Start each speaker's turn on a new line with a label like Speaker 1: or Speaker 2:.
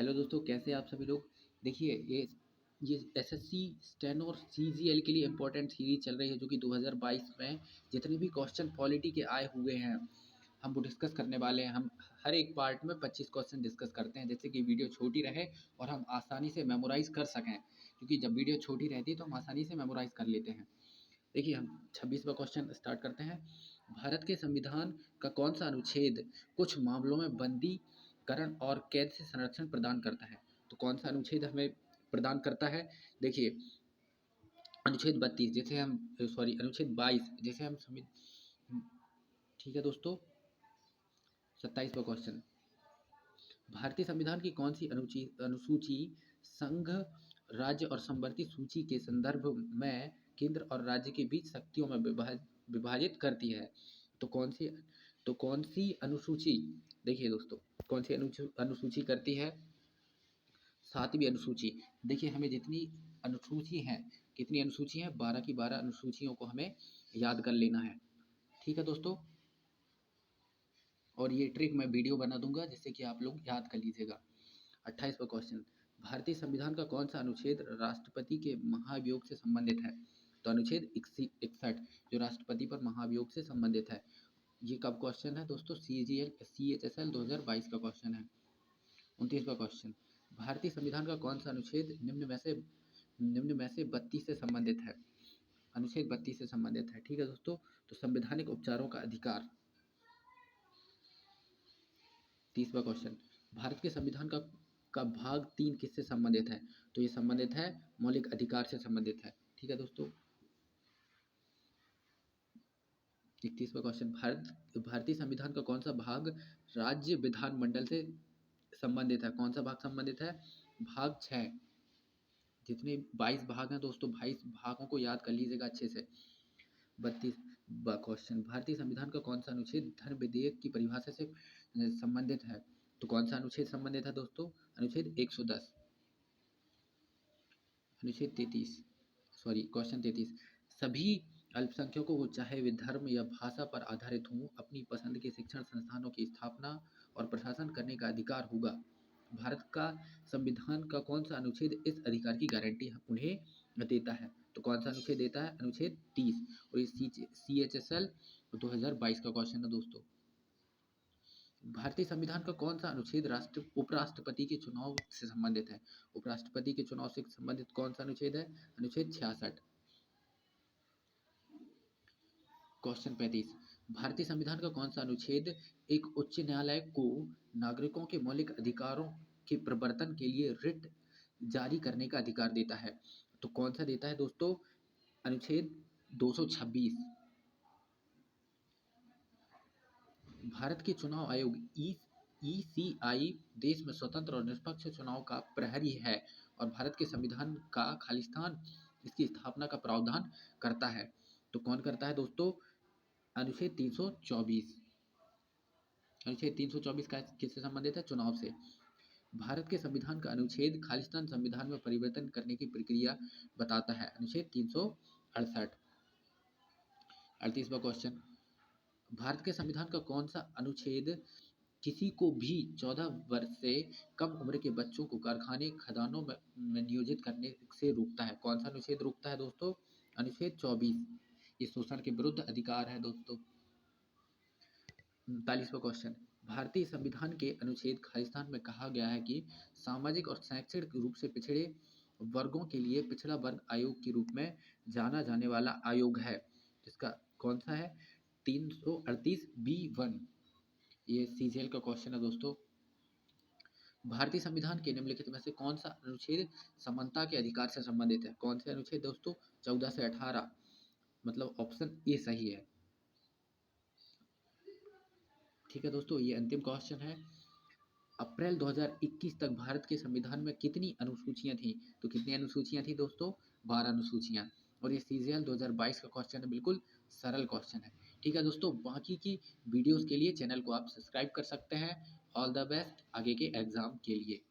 Speaker 1: Hello दोस्तों, कैसे हैं आप सभी लोग। देखिए, ये एसएससी स्टेनो और सीजीएल के लिए इंपॉर्टेंट सीरीज चल रही है, जो कि 2022 में जितने भी क्वेश्चन पॉलिटी के आए हुए हैं हम वो डिस्कस करने वाले हैं। हम हर एक पार्ट में 25 क्वेश्चन डिस्कस करते हैं, जिससे कि वीडियो छोटी रहे और हम आसानी से मेमोराइज कर सकें, क्योंकि जब वीडियो छोटी रहती है तो हम आसानी से मेमोराइज कर लेते हैं। देखिए, हम 26वां क्वेश्चन स्टार्ट करते हैं। भारत के संविधान का कौन सा अनुच्छेद कुछ मामलों में बंदीकरण और कैद से संरक्षण प्रदान करता है? तो कौन सा अनुच्छेद हमें प्रदान करता है? देखिए, अनुच्छेद 32 जैसे हम सॉरी अनुच्छेद 22 जैसे हम ठीक है दोस्तों। 27वां क्वेश्चन, भारतीय संविधान की कौन सी अनुसूची संघ, राज्य और समवर्ती सूची के संदर्भ में केंद्र और राज्य के बीच शक्तियों में विभाजित करती है? तो कौन सी अनुसूची, देखिए दोस्तों, कौन सी अनुसूची करती है? 7वीं अनुसूची। देखिए, हमें जितनी अनुसूची है, कितनी अनुसूची है, 12 की 12 अनुसूचियों को हमें याद कर लेना है। ठीक है दोस्तों, और ये ट्रिक मैं वीडियो बना दूंगा जिससे कि आप लोग याद कर लीजिएगा। 28वां क्वेश्चन, भारतीय संविधान का कौन सा अनुच्छेद राष्ट्रपति के महाभियोग से संबंधित है? तो अनुच्छेद 61 जो राष्ट्रपति पर महाभियोग से संबंधित है। ये कब क्वेश्चन है दोस्तों? CHSL 2022 का क्वेश्चन है। 29वां क्वेश्चन, भारतीय संविधान का कौन सा अनुच्छेद निम्न में से 32 से संबंधित है? अनुच्छेद 32 से संबंधित है। ठीक है दोस्तों, तो संवैधानिक उपचारों का अधिकार। 30वां क्वेश्चन, भारत के संविधान का भाग 3 किससे संबंधित है? तो ये संबंधित है मौलिक अधिकार से संबंधित है। ठीक है दोस्तों। 31वां क्वेश्चन, भारतीय संविधान का कौन सा भाग राज्य विधानमंडल से संबंधित है? कौन सा भाग संबंधित है? भाग 6। जितने 22 भाग हैं दोस्तों, 22 भागों को याद कर लीजिएगा अच्छे से। 32वां क्वेश्चन, भारतीय संविधान का कौन सा अनुच्छेद धर्म विधेयक की परिभाषा से संबंधित है? तो कौन सा अनुच्छेद संबंधित है दोस्तों? अनुच्छेद 110। अनुच्छेद 33 सॉरी क्वेश्चन 33, सभी अल्पसंख्यकों को चाहे वे धर्म या भाषा पर आधारित हों, अपनी पसंद के शिक्षण संस्थानों की स्थापना और प्रशासन करने का अधिकार होगा। भारत का संविधान का कौन सा अनुच्छेद इस अधिकार की गारंटी उन्हें देता है? तो कौन सा अनुच्छेद देता है? अनुच्छेद 30। और ये CHSL 2022 का क्वेश्चन है दोस्तों। भारतीय संविधान का कौन सा अनुच्छेद उपराष्ट्रपति के चुनाव से संबंधित है? उपराष्ट्रपति के चुनाव से संबंधित कौन सा अनुच्छेद है? अनुच्छेद 66। क्वेश्चन 35, भारतीय संविधान का कौन सा अनुच्छेद एक उच्च न्यायालय को नागरिकों के मौलिक अधिकारों के प्रवर्तन के लिए रिट जारी करने का अधिकार देता है? तो कौन सा देता है दोस्तों? अनुच्छेद 226। भारत के चुनाव आयोग ECI देश में स्वतंत्र और निष्पक्ष चुनाव का प्रहरी है और भारत के संविधान का खालिस्तान इसकी स्थापना का प्रावधान करता है। तो कौन करता है दोस्तों? अनुच्छेद 324। अनुच्छेद 324 का किससे संबंधित है? चुनाव से। भारत के संविधान का अनुच्छेद खालिस्तान संविधान में परिवर्तन करने की प्रक्रिया बताता है। अनुच्छेद 368। 38वां क्वेश्चन, भारत के संविधान का कौन सा अनुच्छेद किसी को भी 14 वर्ष से कम उम्र के बच्चों को कारखाने खदानों में नियोजित करने से रोकता है? कौन सा अनुच्छेद रोकता है दोस्तों? अनुच्छेद 24। ये शोषण के विरुद्ध अधिकार है दोस्तों। 39वां क्वेश्चन, भारतीय संविधान के अनुच्छेद खालिस्तान में कहा गया है कि सामाजिक और शैक्षणिक रूप से पिछड़े वर्गों के लिए पिछड़ा वर्ग आयोग के रूप में जाना जाने वाला आयोग है, जिसका कौन सा है? 338B1। ये CGL का क्वेश्चन है दोस्तों। भारतीय संविधान के निम्नलिखित में से कौन सा अनुच्छेद समानता के अधिकार से संबंधित है? कौन से अनुच्छेद दोस्तों? 14 से 18, मतलब ऑप्शन ए सही है। ठीक है दोस्तों, ये अंतिम क्वेश्चन है। अप्रैल 2021 तक भारत के संविधान में कितनी अनुसूचियां थी? तो कितनी अनुसूचियां थी दोस्तों? 12 अनुसूचियां। और ये CGL 2022 का क्वेश्चन है, बिल्कुल सरल क्वेश्चन है। ठीक है दोस्तों, बाकी की वीडियोस के लिए चैनल को आप सब्सक्राइब कर सकते हैं। ऑल द बेस्ट आगे के एग्जाम के लिए।